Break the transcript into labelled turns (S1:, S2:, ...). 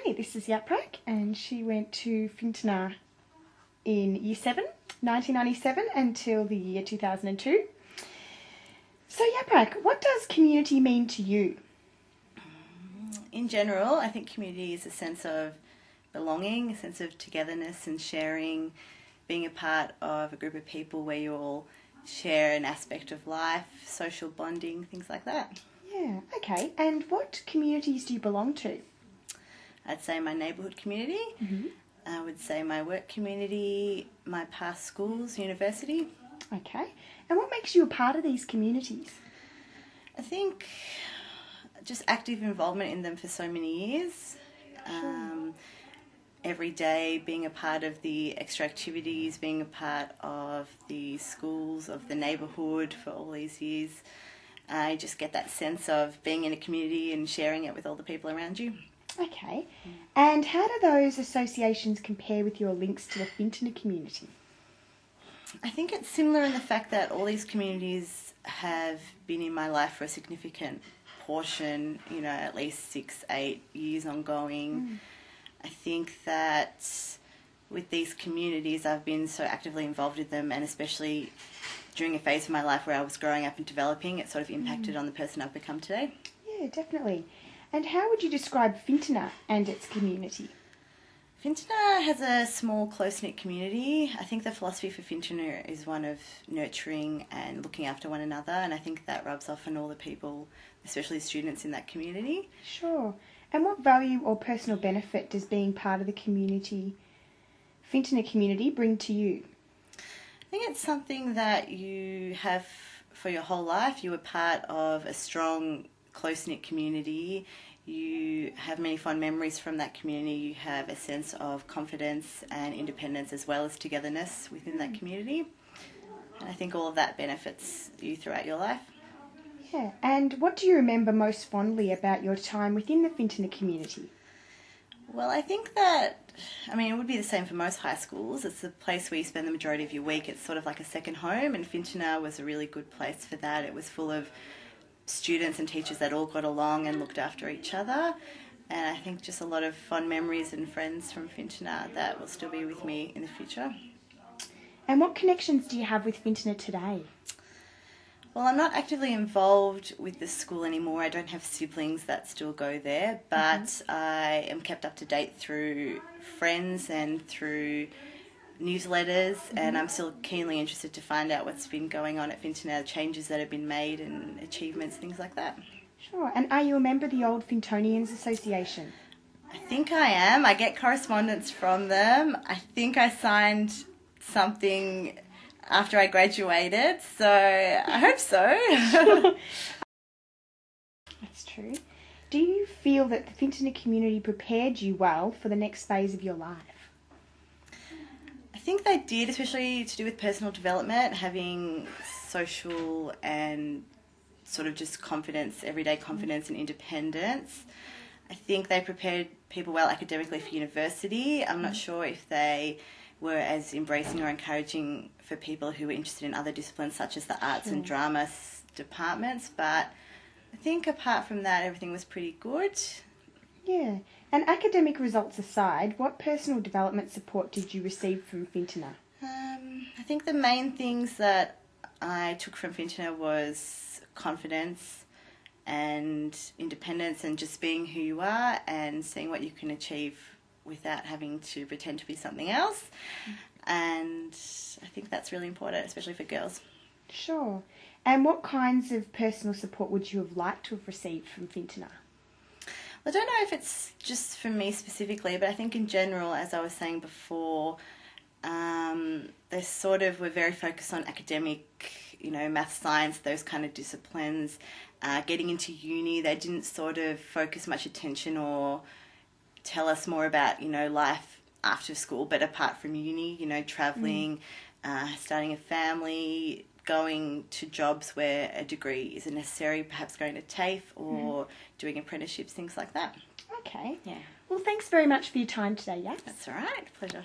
S1: Hi, this is Yaprak, and she went to Fintona in Year 7, 1997 until the year 2002. So Yaprak, what does community mean to you?
S2: In general, I think community is a sense of belonging, a sense of togetherness and sharing, being a part of a group of people where you all share an aspect of life, social bonding, things like that.
S1: Yeah, okay. And what communities do you belong to?
S2: I'd say my neighbourhood community.
S1: Mm-hmm.
S2: I would say my work community, my past schools, university.
S1: Okay. And what makes you a part of these communities?
S2: I think just active involvement in them for so many years. Every day being a part of the extra activities, being a part of the schools, of the neighbourhood for all these years. I just get that sense of being in a community and sharing it with all the people around you.
S1: Okay. And how do those associations compare with your links to the Fintona community?
S2: I think it's similar in the fact that all these communities have been in my life for a significant portion, at least 6-8 years ongoing. I think that with these communities I've been so actively involved in them, and especially during a phase of my life where I was growing up and developing, it sort of impacted on the person I've become today.
S1: Yeah, definitely. And how would you describe Fintona and its community?
S2: Fintona has a small, close-knit community. I think the philosophy for Fintona is one of nurturing and looking after one another, and I think that rubs off on all the people, especially students in that community.
S1: Sure. And what value or personal benefit does being part of the Fintona community bring to you?
S2: I think it's something that you have for your whole life. You are part of a strong, close-knit community. You have many fond memories from that community. You have a sense of confidence and independence as well as togetherness within that community. And I think all of that benefits you throughout your life.
S1: Yeah. And what do you remember most fondly about your time within the Fintona community?
S2: Well, I think that, it would be the same for most high schools. It's a place where you spend the majority of your week. It's sort of like a second home, and Fintona was a really good place for that. It was full of students and teachers that all got along and looked after each other. And I think just a lot of fond memories and friends from Fintona that will still be with me in the future.
S1: And what connections do you have with Fintona today?
S2: Well, I'm not actively involved with the school anymore. I don't have siblings that still go there, but I am kept up to date through friends and through newsletters, and I'm still keenly interested to find out what's been going on at Fintona, changes that have been made and achievements, things like that.
S1: Sure. And are you a member of the Old Fintonians Association?
S2: I think I am. I get correspondence from them. I think I signed something after I graduated, so I hope so.
S1: That's true. Do you feel that the Fintona community prepared you well for the next phase of your life?
S2: I think they did, especially to do with personal development, having social and sort of just confidence, everyday confidence and independence. I think they prepared people well academically for university. I'm not sure if they were as embracing or encouraging for people who were interested in other disciplines such as the arts and drama departments, but I think apart from that everything was pretty good.
S1: Yeah. And academic results aside, what personal development support did you receive from Fintona?
S2: I think the main things that I took from Fintona was confidence and independence and just being who you are and seeing what you can achieve without having to pretend to be something else. And I think that's really important, especially for girls.
S1: Sure. And what kinds of personal support would you have liked to have received from Fintona?
S2: I don't know if it's just for me specifically, but I think in general, as I was saying before, they sort of were very focused on academic, math, science, those kind of disciplines. Getting into uni, they didn't sort of focus much attention or tell us more about, life after school, but apart from uni, travelling, starting a family, going to jobs where a degree isn't necessary, perhaps going to TAFE or doing apprenticeships, things like that.
S1: Okay.
S2: Yeah.
S1: Well, thanks very much for your time today, Yaps.
S2: That's all right. Pleasure.